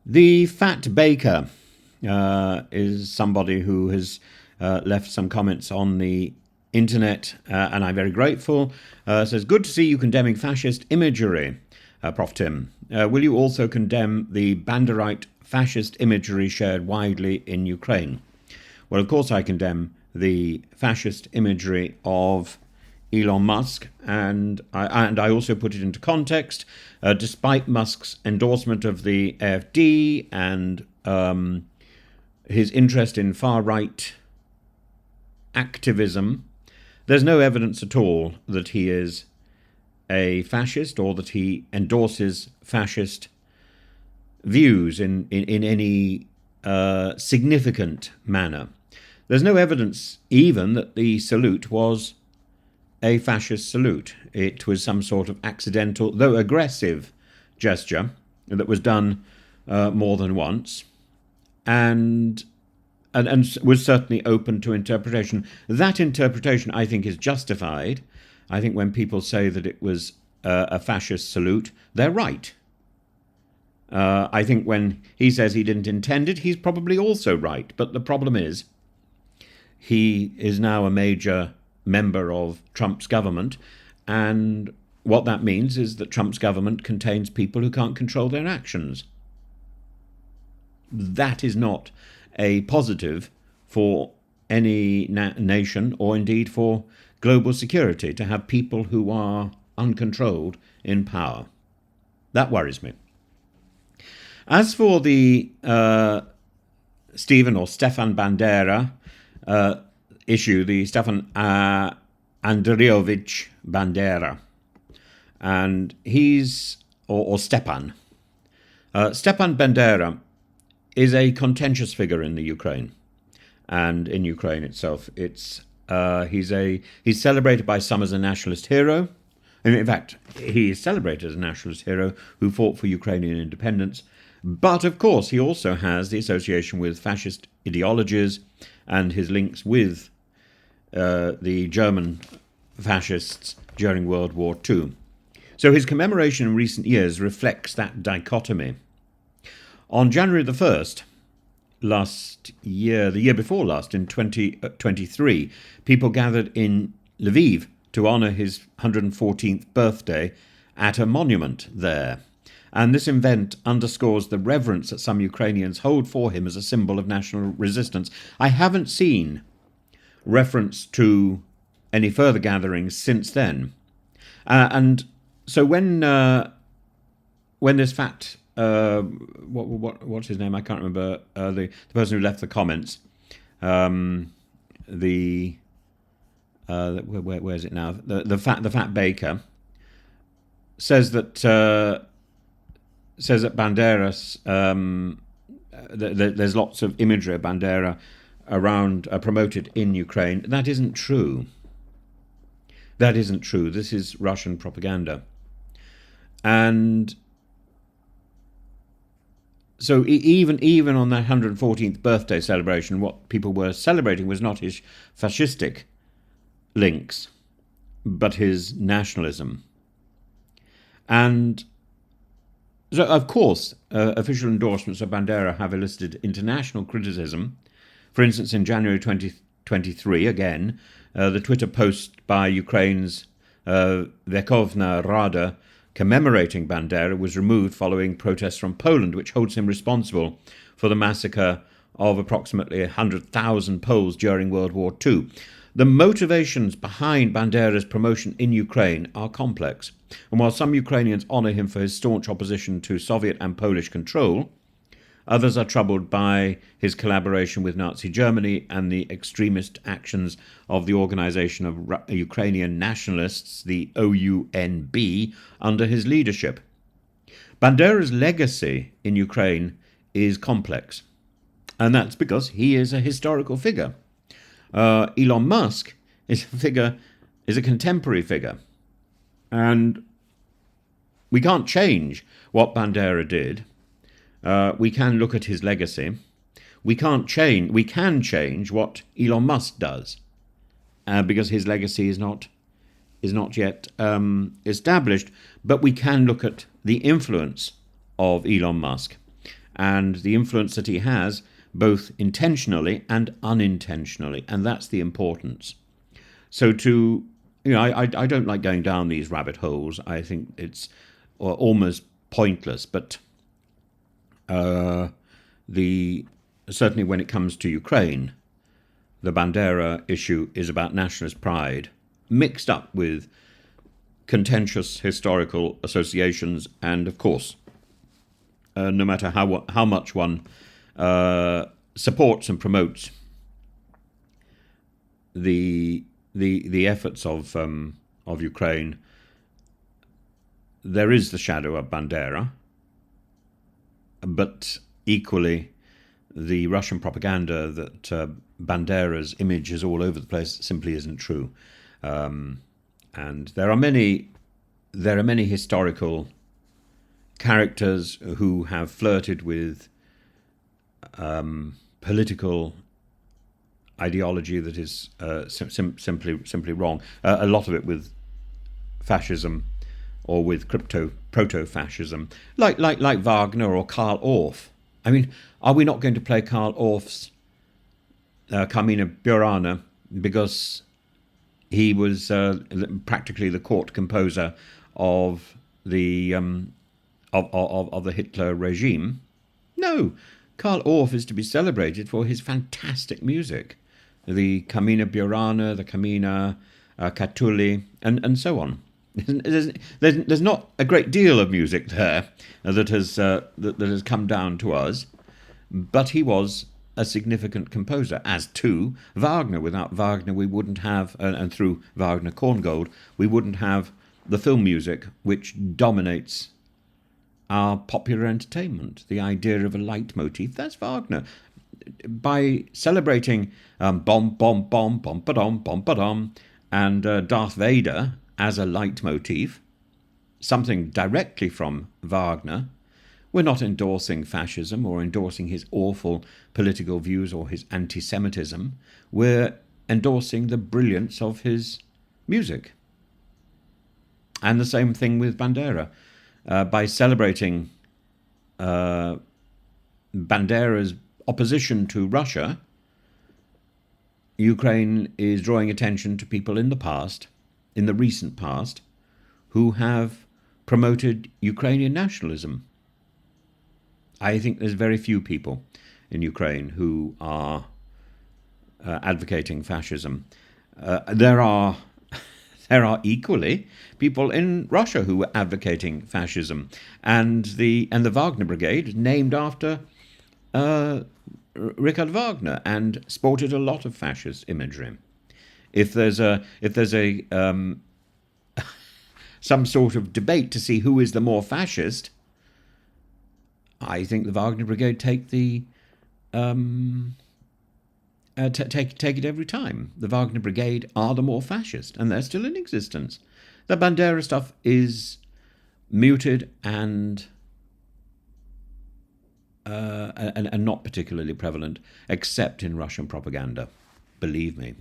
The Fat Baker is somebody who has left some comments on the internet, and I'm very grateful. Says, good to see you condemning fascist imagery, Prof. Tim. Will you also condemn the Banderite fascist imagery shared widely in Ukraine? Well, of course I condemn the fascist imagery of Elon Musk, and I also put it into context. Despite Musk's endorsement of the AfD and his interest in far-right activism, there's no evidence at all that he is a fascist or that he endorses fascist views in any significant manner. There's no evidence even that the salute was a fascist salute. It was some sort of accidental, though aggressive, gesture that was done more than once, and was certainly open to interpretation. That interpretation, I think, is justified. I think when people say that it was a fascist salute, they're right. I think when he says he didn't intend it, he's probably also right. But the problem is, he is now a major member of Trump's government, and what that means is that Trump's government contains people who can't control their actions. That is not a positive for any nation, or indeed for global security, to have people who are uncontrolled in power. That worries me. As for the Stepan Bandera issue, the Stepan Andriyovych Bandera, and he's or Stepan Bandera is a contentious figure in the Ukraine, and in Ukraine itself. It's he's celebrated by some as a nationalist hero. In fact, he is celebrated as a nationalist hero who fought for Ukrainian independence. But of course, he also has the association with fascist ideologies and his links with the German fascists during World War II. So his commemoration in recent years reflects that dichotomy. On January the 1st, last year, the year before last, in 2023, people gathered in Lviv to honour his 114th birthday at a monument there. And this event underscores the reverence that some Ukrainians hold for him as a symbol of national resistance. I haven't seen reference to any further gatherings since then. And so when this what's his name? I can't remember. The person who left the comments. Where is it now? The fat baker says that Bandera. There's lots of imagery of Bandera around promoted in Ukraine. That isn't true. That isn't true. This is Russian propaganda. And so even on that 114th birthday celebration, what people were celebrating was not his fascistic links, but his nationalism. And so, of course, official endorsements of Bandera have elicited international criticism. For instance, in January 2023, again, the Twitter post by Ukraine's Verkhovna Rada commemorating Bandera was removed following protests from Poland, which holds him responsible for the massacre of approximately 100,000 Poles during World War II. The motivations behind Bandera's promotion in Ukraine are complex, and while some Ukrainians honour him for his staunch opposition to Soviet and Polish control, others are troubled by his collaboration with Nazi Germany and the extremist actions of the Organization of Ukrainian Nationalists, the OUNB, under his leadership. Bandera's legacy in Ukraine is complex, and that's because he is a historical figure. Elon Musk is a contemporary figure, and we can't change what Bandera did. We can look at his legacy. We can change what Elon Musk does, because his legacy is not yet established. But we can look at the influence of Elon Musk, and the influence that he has, both intentionally and unintentionally, and that's the importance. So I don't like going down these rabbit holes. I think it's almost pointless. But certainly when it comes to Ukraine, the Bandera issue is about nationalist pride, mixed up with contentious historical associations, and of course, no matter how much one supports and promotes the efforts of Ukraine, there is the shadow of Bandera, but equally the Russian propaganda that Bandera's image is all over the place simply isn't true. And there are many historical characters who have flirted with political ideology that is simply wrong. A lot of it with fascism or with proto-fascism, like Wagner or Karl Orff. I mean, are we not going to play Karl Orff's Carmina Burana because he was practically the court composer of the Hitler regime? No, Karl Orff is to be celebrated for his fantastic music, the Carmina Burana, the Carmina Catulli, and so on. There's not a great deal of music there that has come down to us, but he was a significant composer, as to Wagner. Without Wagner, we wouldn't have, and through Wagner Korngold, we wouldn't have the film music which dominates our popular entertainment. The idea of a leitmotif, that's Wagner. By celebrating bom bom bom bom ba-dom bom ba-dom and Darth Vader as a leitmotif, something directly from Wagner, we're not endorsing fascism or endorsing his awful political views or his anti-Semitism. We're endorsing the brilliance of his music. And the same thing with Bandera. By celebrating Bandera's opposition to Russia, Ukraine is drawing attention to people in the past, in the recent past, who have promoted Ukrainian nationalism. I think there's very few people in Ukraine who are advocating fascism. There are equally people in Russia who were advocating fascism, and the Wagner Brigade, named after Richard Wagner, and sported a lot of fascist imagery. If there's some sort of debate to see who is the more fascist, I think the Wagner Brigade take it every time. The Wagner Brigade are the more fascist, and they're still in existence. The Bandera stuff is muted and not particularly prevalent, except in Russian propaganda. Believe me.